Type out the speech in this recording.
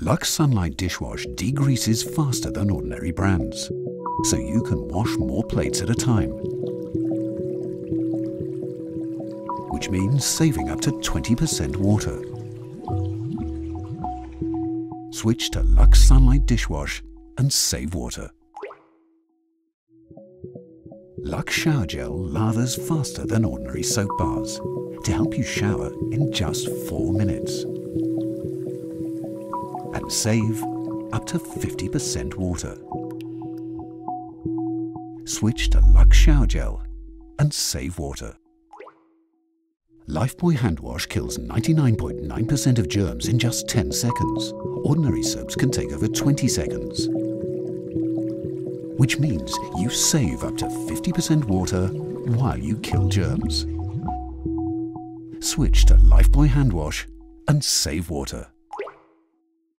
Lux Sunlight Dishwash degreases faster than ordinary brands, so you can wash more plates at a time, which means saving up to 20% water. Switch to Lux Sunlight Dishwash and save water. Lux Shower Gel lathers faster than ordinary soap bars to help you shower in just 4 minutes and save up to 50% water. Switch to Lux Shower Gel and save water. Lifebuoy hand wash kills 99.9% of germs in just 10 seconds. Ordinary soaps can take over 20 seconds. Which means you save up to 50% water while you kill germs. Switch to Lifebuoy hand wash and save water.